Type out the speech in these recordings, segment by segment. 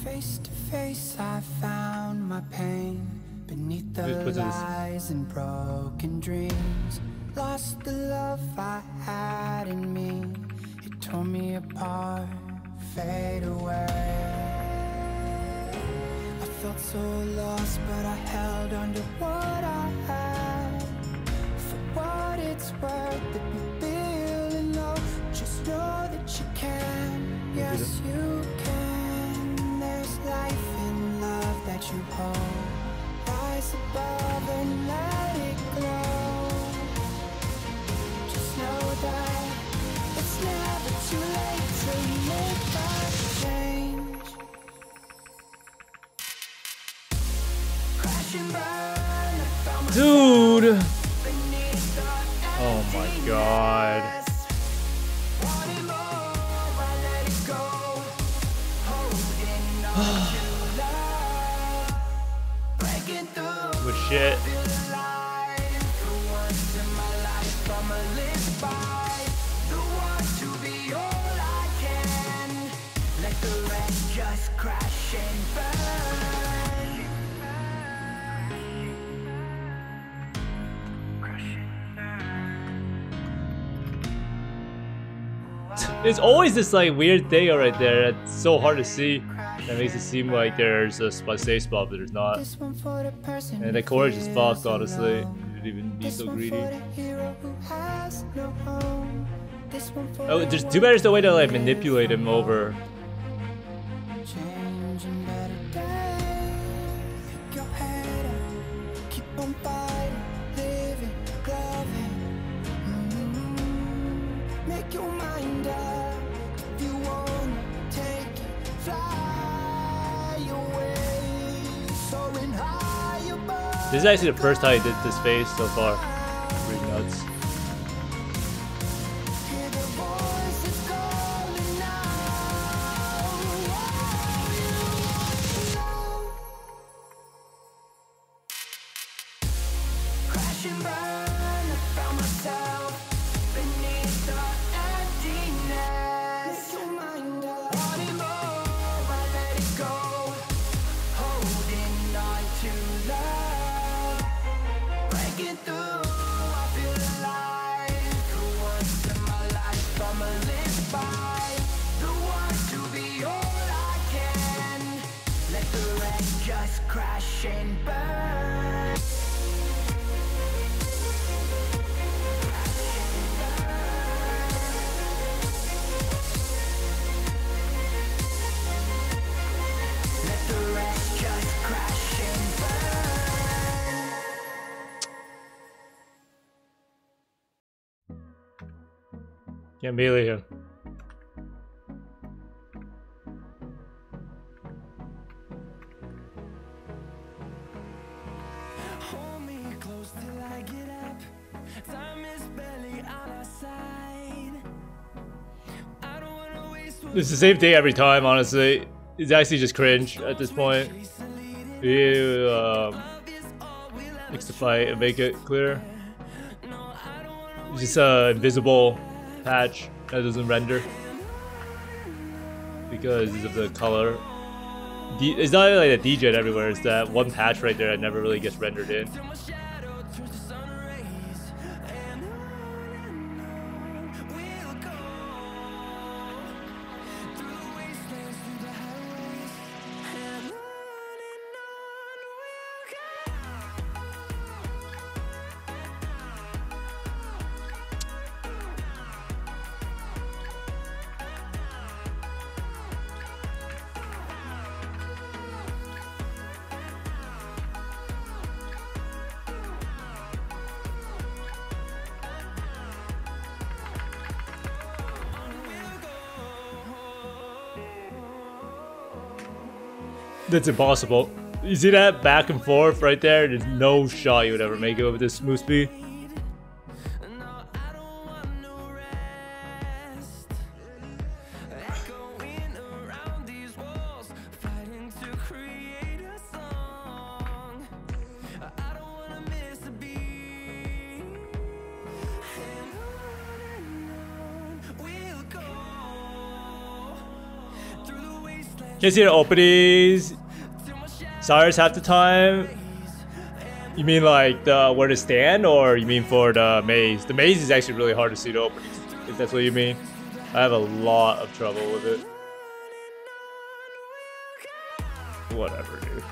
Face to face, I found my pain beneath the lies and broken dreams. Lost the love I had in me. It tore me apart, fade away. I felt so lost, but I held on to what I had. For what it's worth, that we're feeling low. Just know that you can, yes you can. There's life in love that you hold. Rise above and let it glow. Just know that it's never too late to make that change. Crash and burn, I found dude. Oh my god. Good shit. It's always this like weird thing right there that's so hard to see. That makes it seem like there's a safe spot, but there's not. And the chorus is fucked, honestly. You didn't even be so greedy. Oh, there's too bad there's no way to like manipulate him over. This is actually the first time I did this face so far. Pretty nuts. Can't melee him. Hold me close till I get up. Time is barely on our side. I don't wanna waste. It's the same thing every time, honestly. It's actually just cringe at this point. You fix the fight and make it clear. It's just a invisible patch that doesn't render because of the color. It's not like a DJ everywhere. It's that one patch right there that never really gets rendered in. That's impossible. You see that back and forth right there? There's no shot you would ever make it with this smooth speed. Can't see the openings. Sirus half the time. You mean like the where to stand, or you mean for the maze? The maze is actually really hard to see the openings, if that's what you mean. I have a lot of trouble with it. Whatever, dude.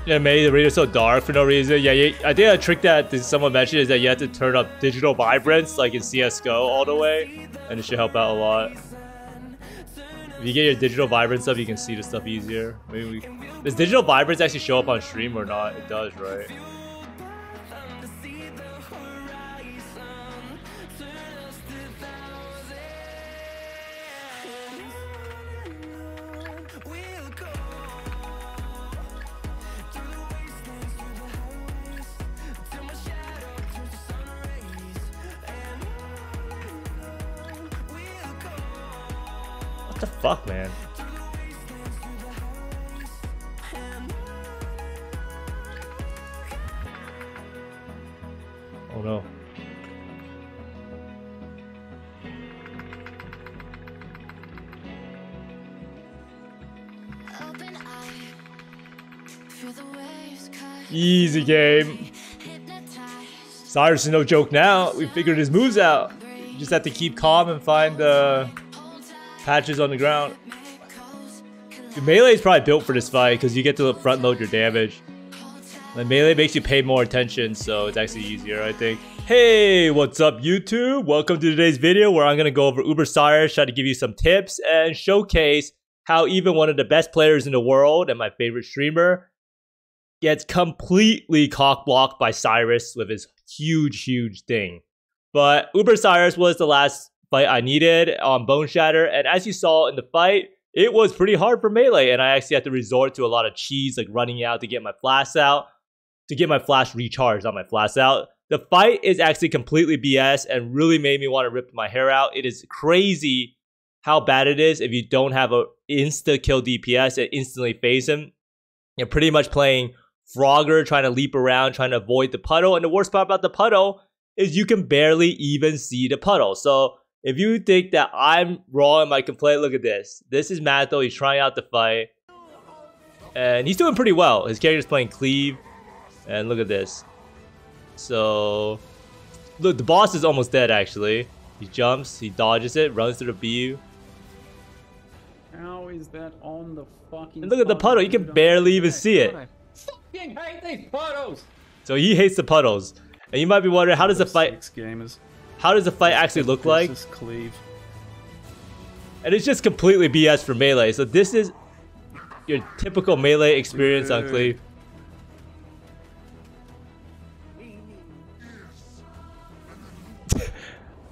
Yeah, maybe the radio's so dark for no reason. Yeah, I think a trick that someone mentioned is that you have to turn up digital vibrance, like in CS:GO, all the way, and it should help out a lot. If you get your digital vibrance up, you can see the stuff easier. Maybe does digital vibrance actually show up on stream or not? It does, right? What the fuck, man? Oh no. Easy game. Sirus is no joke now. We figured his moves out. You just have to keep calm and find the patches on the ground. Dude, melee is probably built for this fight because you get to front load your damage. And melee makes you pay more attention, so it's actually easier, I think. Hey, what's up, YouTube? Welcome to today's video where I'm going to go over Uber Sirus, try to give you some tips and showcase how even one of the best players in the world and my favorite streamer gets completely cock-blocked by Sirus with his huge thing. But Uber Sirus was the last fight I needed on Bone Shatter, and as you saw in the fight, it was pretty hard for melee, and I actually had to resort to a lot of cheese, like running out to get my flash out, to get my flash recharged, not my flash out. The fight is actually completely BS and really made me want to rip my hair out. It is crazy how bad it is if you don't have a insta-kill DPS and instantly phase him. You're pretty much playing Frogger, trying to leap around, trying to avoid the puddle, and the worst part about the puddle is you can barely even see the puddle. So if you think that I'm wrong in my complaint, look at this. This is Matto. He's trying out the fight. And he's doing pretty well. His character's playing Cleave. And look at this. So, look, the boss is almost dead, actually. He jumps, he dodges it, runs through the BU. How is that on the fucking... And look at the puddle. You can barely even see it. I fucking hate these puddles! So he hates the puddles. And you might be wondering, how does the fight... How does the fight actually look like? Cleave. And it's just completely BS for melee. So this is your typical melee experience on Cleave.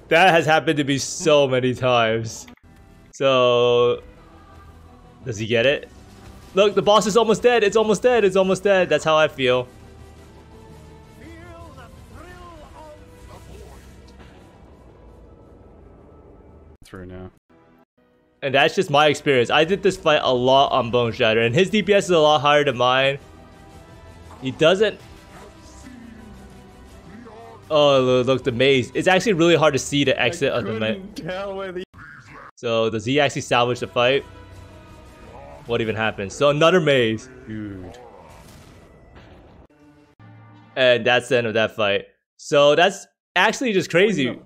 That has happened to me so many times. So, does he get it? Look, the boss is almost dead. It's almost dead. It's almost dead. That's how I feel. Through now. And that's just my experience. I did this fight a lot on Bone Shatter, and his DPS is a lot higher than mine. He doesn't... Oh, look, the maze. It's actually really hard to see the exit of the maze. So, does he actually salvage the fight? What even happens? So, another maze. Dude. And that's the end of that fight. So, that's actually just crazy.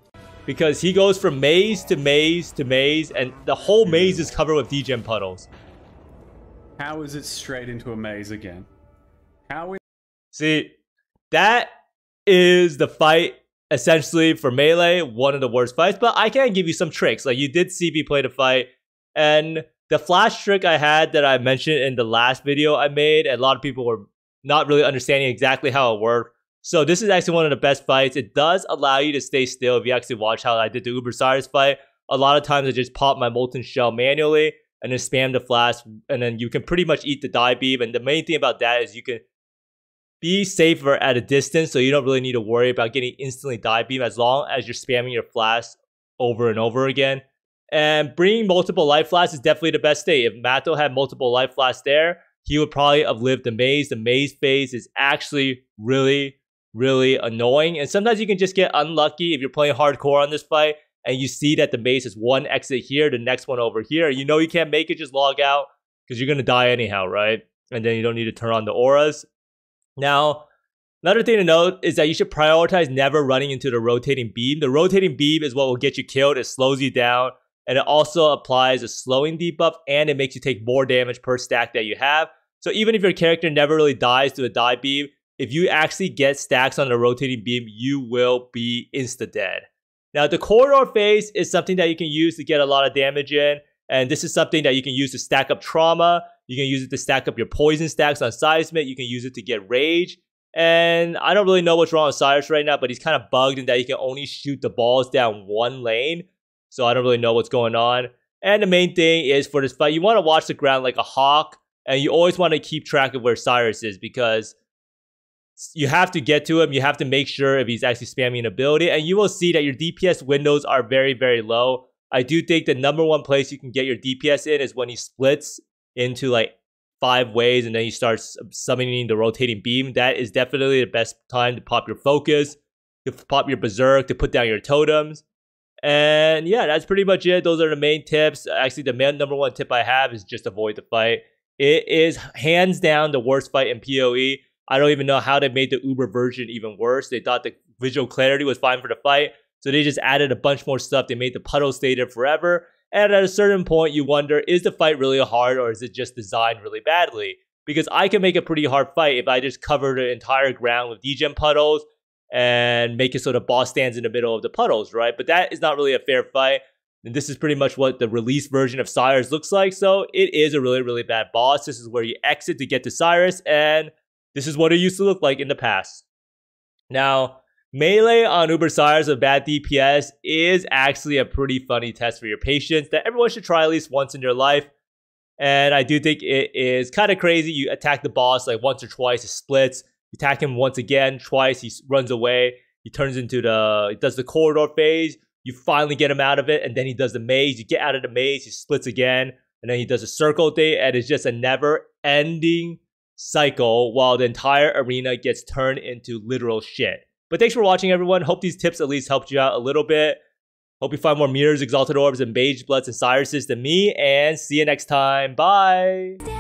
Because he goes from maze to maze to maze, and the whole maze is covered with degen puddles. How is it straight into a maze again? How is... See, that is the fight essentially for melee, one of the worst fights, but I can give you some tricks. Like, you did see me play the fight, and the flash trick I had that I mentioned in the last video I made, and a lot of people were not really understanding exactly how it worked. So this is actually one of the best fights. It does allow you to stay still. If you actually watch how I did the Uber Sirus fight, a lot of times I just pop my Molten Shell manually and then spam the flash, and then you can pretty much eat the die beam. And the main thing about that is you can be safer at a distance, so you don't really need to worry about getting instantly die beam as long as you're spamming your flash over and over again. And bringing multiple life flasks is definitely the best state. If Matto had multiple life flasks there, he would probably have lived the maze. The maze phase is actually really, really annoying. And sometimes you can just get unlucky if you're playing hardcore on this fight and you see that the maze is one exit here, the next one over here. You know you can't make it, just log out because you're going to die anyhow, right? And then you don't need to turn on the auras. Now, another thing to note is that you should prioritize never running into the rotating beam. The rotating beam is what will get you killed. It slows you down. And it also applies a slowing debuff, and it makes you take more damage per stack that you have. So even if your character never really dies to a die beam, if you actually get stacks on the rotating beam, you will be insta-dead. Now, the corridor phase is something that you can use to get a lot of damage in. And this is something that you can use to stack up trauma. You can use it to stack up your poison stacks on seismic. You can use it to get rage. And I don't really know what's wrong with Sirus right now, but he's kind of bugged in that he can only shoot the balls down one lane. So I don't really know what's going on. And the main thing is for this fight, you want to watch the ground like a hawk. And you always want to keep track of where Sirus is because you have to get to him. You have to make sure if he's actually spamming an ability. And you will see that your DPS windows are very, very low. I do think the number one place you can get your DPS in is when he splits into like 5 ways and then he starts summoning the rotating beam. That is definitely the best time to pop your focus, to pop your berserk, to put down your totems. And yeah, that's pretty much it. Those are the main tips. Actually, the number one tip I have is just avoid the fight. It is hands down the worst fight in PoE. I don't even know how they made the Uber version even worse. They thought the visual clarity was fine for the fight, so they just added a bunch more stuff. They made the puddles stay there forever. And at a certain point, you wonder, is the fight really hard or is it just designed really badly? Because I can make a pretty hard fight if I just cover the entire ground with degen puddles and make it so the boss stands in the middle of the puddles, right? But that is not really a fair fight. And this is pretty much what the release version of Sirus looks like. So it is a really, really bad boss. This is where you exit to get to Sirus, and this is what it used to look like in the past. Now, melee on Uber Sirus with bad DPS is actually a pretty funny test for your patience that everyone should try at least once in their life. And I do think it is kind of crazy. You attack the boss like once or twice, it splits. You attack him once again, twice, he runs away. He turns into he does the corridor phase. You finally get him out of it, and then he does the maze. You get out of the maze, he splits again, and then he does a circle thing, and it's just a never-ending cycle while the entire arena gets turned into literal shit. But thanks for watching, everyone. Hope these tips at least helped you out a little bit. Hope you find more mirrors, exalted orbs, and mage bloods and Siruses than me, and see you next time. Bye!